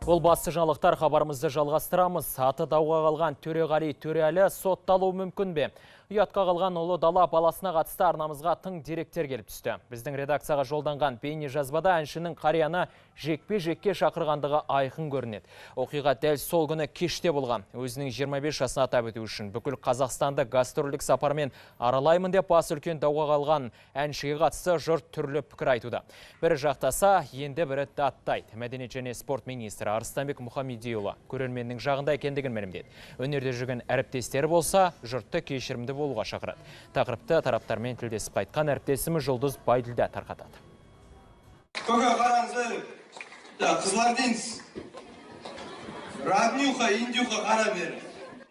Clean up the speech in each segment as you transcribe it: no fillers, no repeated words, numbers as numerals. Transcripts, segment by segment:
Ол басты жаңалықтар, хабарымызды жалғастырамыз. Аты дауға қалған Төреғали Төреәлі сотталуы мүмкін бе? Ұятқа қалған ұлы дала баласына қатысты арнамызға тың деректер келіп түсті. Біздің редакцияға жолданған бейне жазбада әншінің қарияны жекпе-жекке шақырғандығы айқын көрінеді. Оқиға дәл сол күні кеште болған. Өзінің 25 жасына атап өту үшін бүкіл Қазақстанды гастрольдік сапармен аралаймын деп бас үлкен дауға қалған әншіге қатысты жұрт түрлі пікір айтуда. Бірі жақтаса, енді бірі даттайды. Мәдениет және спорт министрі Арыстанбек Мұхамедиұлы көрерменнің жағында екендігін мәлімдеді. Өнерде жүрген әріптестері болса, жұртты кешірімді болуға шақырады. Тақырыпты тараптармен тілдесіп қайтқан әріптесіміз Жұлдыз Байділда тарқатады. Көке қараңыз, қызлар дейміз. Раднюха, индюха қара бері.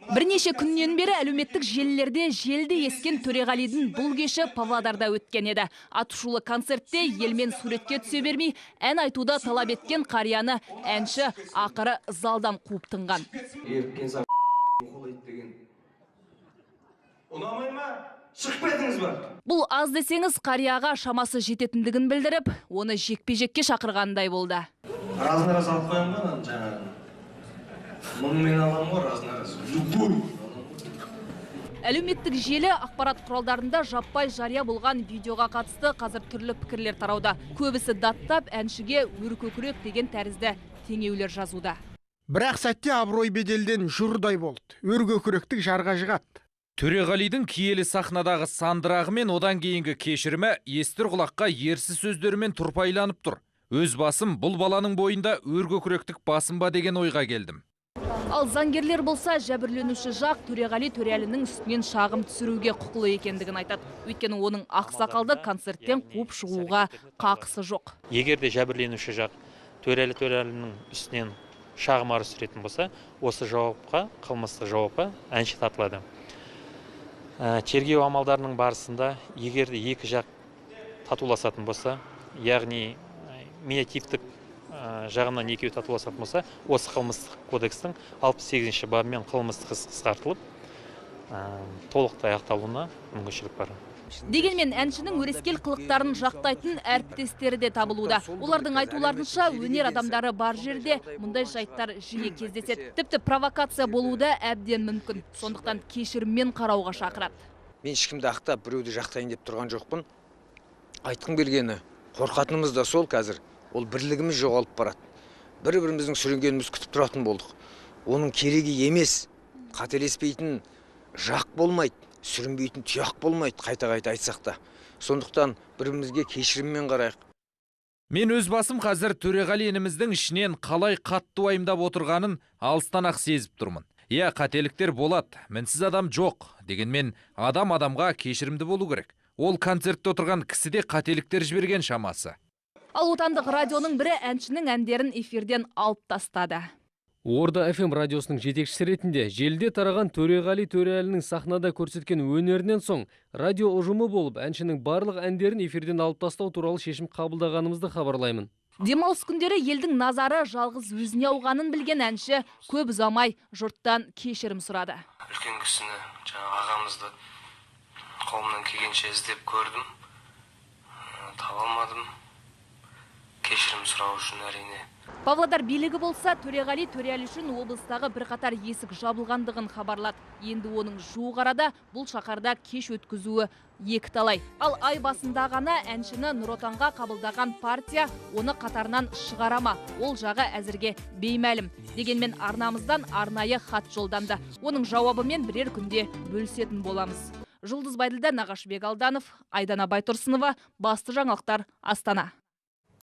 Бірнеше күннен бері әлеуметтік желілерде желді ескен Төреғалидің бұл кеші Павлодарда өткен еді. Атышулы концертте елмен суретке түсе бермей, ән айтуда талап еткен қарияны әнші ақыры залдан қуып тынған. Бұл аз десеңіз қарияға шамасы жететіндігін білдіріп, оны жекпе-жекке шақырғандай болды. Разын-раз алып қойым ба, жаңағы. Мұнымен алам ғой, разын-раз. Әлеуметтік желі ақпарат құралдарында жаппай жария болған видеоға қатысты қазір түрлі пікірлер тарауда. Көбісі даттап, әншіге өркөкірек деген тәрізді теңеулер жазуда. Бірақ сәтте абырой беделден жұрдай болды. Өркөкіректік жарға жығады. Төреғалидің киелі сахнадағы сандырағы мен одан кейінгі кешірімі естір құлаққа ерсіз сөздерімен тұрпайланып тұр. Өз басым бұл баланың бойында өркөкіректік басым ба деген ойға келдім. Ал заңгерлер болса, жәбірленуші жақ Төреғали Төреәлінің үстінен шағым түсіруге құқылы екендігін айтады. Өйткені оның ақсақалды концерттен қуып шығуға қақысы жоқ. Егер де жәбірленуші жақ Төреәлі Төреәлінің үстінен шағым арыз түсіретін болса, осы жауапқа, қылмыстық жауапқа әнші тартылады. Тергеу амалдарының барысында, егер де екі жақ татуласатын болса, яғни медиативтік жағынан екеуі татуласатын болса, осы қылмыстық кодекстің 68-ші бабымен қылмыстық іс қысқартылып, толықтай аяқталуына мүмкіншілік бар. Дегенмен әншінің өрескел қылықтарын жақтайтын әріптестері де табылуда. Олардың айтуларынша, өнер адамдары бар жерде мұндай жайттар жиі кездеседі. Тіпті провокация болуы әбден мүмкін. Сондықтан кешіріммен қарауға шақырады. Мен ешкімді ақтап, біреуді жақтайын деп тұрған жоқпын. Айтқым келгені, қорқатынымыз да сол қазір. Ол бірлігіміз жоғалып барады. Бір-біріміздің сүрінгеніміз күтіп тұратын болдық. Оның керегі емес, қателеспейтін жақ болмайды. Сүрінбейтін тұяқ болмайды, қайта-қайта айтсақ та. Сондықтан бірімізге кешіріммен қарайық. Мен өз басым қазір Төреғали ініміздің ішінен қалай қатты уайымдап отырғанын алыстан ақ сезіп тұрмын. Иә, қателіктер болады, мінсіз адам жоқ. Дегенмен адам адамға кешірімді болу керек. Ол концертте отырған кісіде қателіктер жіберген шамасы. Ал отандық радионың бірі әншінің әндерін эфирден алып тастады. Орда FM радиосының жетекшісі ретінде желіде тараған Төреғали Төреәлінің сахнада көрсеткен өнерінен соң радио ұжымы болып әншінің барлық әндерін эфирден алып тастау туралы шешім қабылдағанымызды хабарлаймын. Демалыс күндері елдің назары жалғыз өзіне ауғанын білген әнші көп ұзамай жұрттан кешірім сұрады. Үлкен кісіні, жаңағы ағамызды қолымнан келгенше іздеп көрдім, таба алмадым. Кешірім сұрау үшін әрине. Павлодар билігі болса, Төреғали Төреәлі үшін облыстағы бірқатар есік жабылғандығын хабарлады. Енді оның жуық арада бұл шаһарда кеш өткізуі екі талай. Ал ай басында ғана әншіні Нұр Отанға қабылдаған партия оны қатарынан шығарама. Ол жағы әзірге беймәлім. Дегенмен арнамыздан арнайы хат жолданды. Оның жауабымен бірер күнде бөлісетін боламыз. Жұлдыз Байділда, Нағашыбек Алданов, Айдана Байтұрсынова, басты жаңалықтар, Астана.